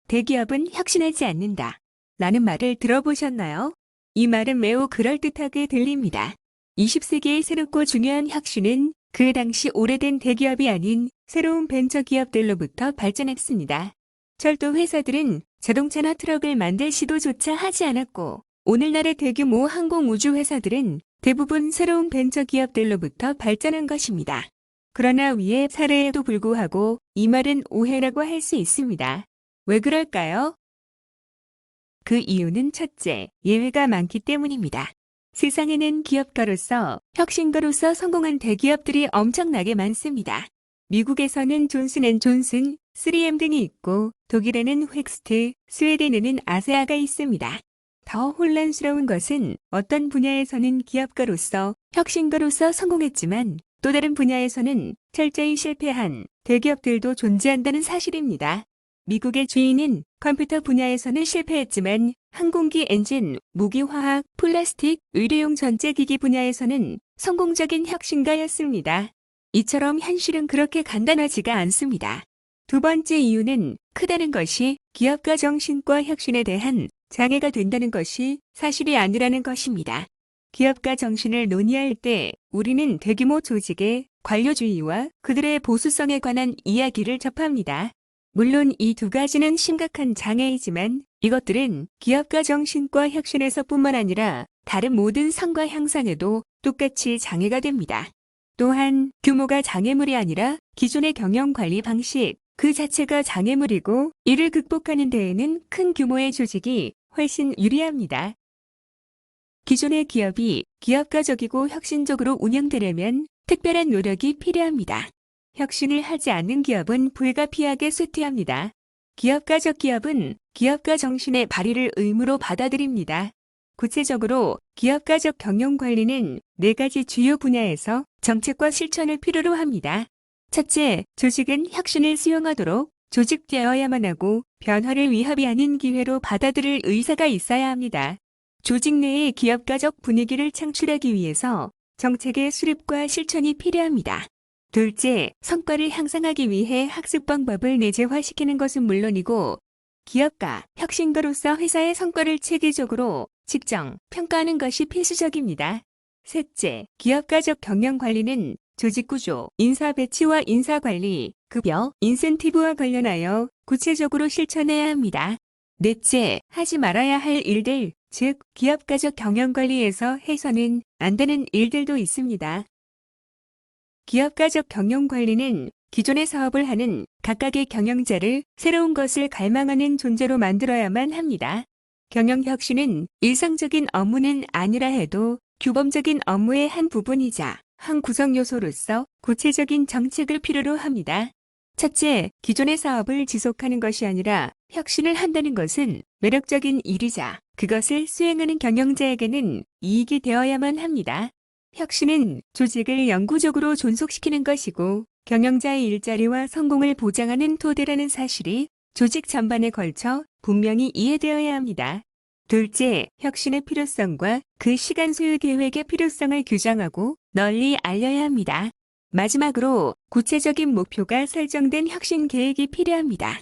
대기업은 혁신하지 않는다. 라는 말을 들어보셨나요? 이 말은 매우 그럴듯하게 들립니다. 20세기의 새롭고 중요한 혁신은 그 당시 오래된 대기업이 아닌 새로운 벤처기업들로부터 발전했습니다. 철도 회사들은 자동차나 트럭을 만들 시도조차 하지 않았고, 오늘날의 대규모 항공우주 회사들은 대부분 새로운 벤처기업들로부터 발전한 것입니다. 그러나 위의 사례에도 불구하고 이 말은 오해라고 할 수 있습니다. 왜 그럴까요? 그 이유는 첫째, 예외가 많기 때문입니다. 세상에는 기업가로서, 혁신가로서 성공한 대기업들이 엄청나게 많습니다. 미국에서는 존슨앤존슨, 3M 등이 있고 독일에는 획스트, 스웨덴에는 아세아가 있습니다. 더 혼란스러운 것은 어떤 분야에서는 기업가로서, 혁신가로서 성공했지만 또 다른 분야에서는 철저히 실패한 대기업들도 존재한다는 사실입니다. 미국의 주인은 컴퓨터 분야에서는 실패했지만 항공기 엔진, 무기화학, 플라스틱, 의료용 전자기기 분야에서는 성공적인 혁신가였습니다. 이처럼 현실은 그렇게 간단하지가 않습니다. 두 번째 이유는 크다는 것이 기업가 정신과 혁신에 대한 장애가 된다는 것이 사실이 아니라는 것입니다. 기업가 정신을 논의할 때 우리는 대규모 조직의 관료주의와 그들의 보수성에 관한 이야기를 접합니다. 물론 이 두 가지는 심각한 장애이지만 이것들은 기업가 정신과 혁신에서뿐만 아니라 다른 모든 성과 향상에도 똑같이 장애가 됩니다. 또한 규모가 장애물이 아니라 기존의 경영관리 방식 그 자체가 장애물이고 이를 극복하는 데에는 큰 규모의 조직이 훨씬 유리합니다. 기존의 기업이 기업가적이고 혁신적으로 운영되려면 특별한 노력이 필요합니다. 혁신을 하지 않는 기업은 불가피하게 쇠퇴합니다. 기업가적 기업은 기업가 정신의 발휘를 의무로 받아들입니다. 구체적으로 기업가적 경영관리는 4가지 주요 분야에서 정책과 실천을 필요로 합니다. 첫째, 조직은 혁신을 수용하도록 조직되어야만 하고 변화를 위협이 아닌 기회로 받아들일 의사가 있어야 합니다. 조직 내의 기업가적 분위기를 창출하기 위해서 정책의 수립과 실천이 필요합니다. 둘째, 성과를 향상하기 위해 학습 방법을 내재화시키는 것은 물론이고 기업가, 혁신가로서 회사의 성과를 체계적으로 측정, 평가하는 것이 필수적입니다. 셋째, 기업가적 경영관리는 조직구조, 인사 배치와 인사관리, 급여, 인센티브와 관련하여 구체적으로 실천해야 합니다. 넷째, 하지 말아야 할 일들, 즉 기업가적 경영관리에서 해서는 안 되는 일들도 있습니다. 기업가적 경영관리는 기존의 사업을 하는 각각의 경영자를 새로운 것을 갈망하는 존재로 만들어야만 합니다. 경영혁신은 일상적인 업무는 아니라 해도 규범적인 업무의 한 부분이자 한 구성 요소로서 구체적인 정책을 필요로 합니다. 첫째, 기존의 사업을 지속하는 것이 아니라 혁신을 한다는 것은 매력적인 일이자 그것을 수행하는 경영자에게는 이익이 되어야만 합니다. 혁신은 조직을 영구적으로 존속시키는 것이고 경영자의 일자리와 성공을 보장하는 토대라는 사실이 조직 전반에 걸쳐 분명히 이해되어야 합니다. 둘째, 혁신의 필요성과 그 시간 소요 계획의 필요성을 규정하고 널리 알려야 합니다. 마지막으로 구체적인 목표가 설정된 혁신 계획이 필요합니다.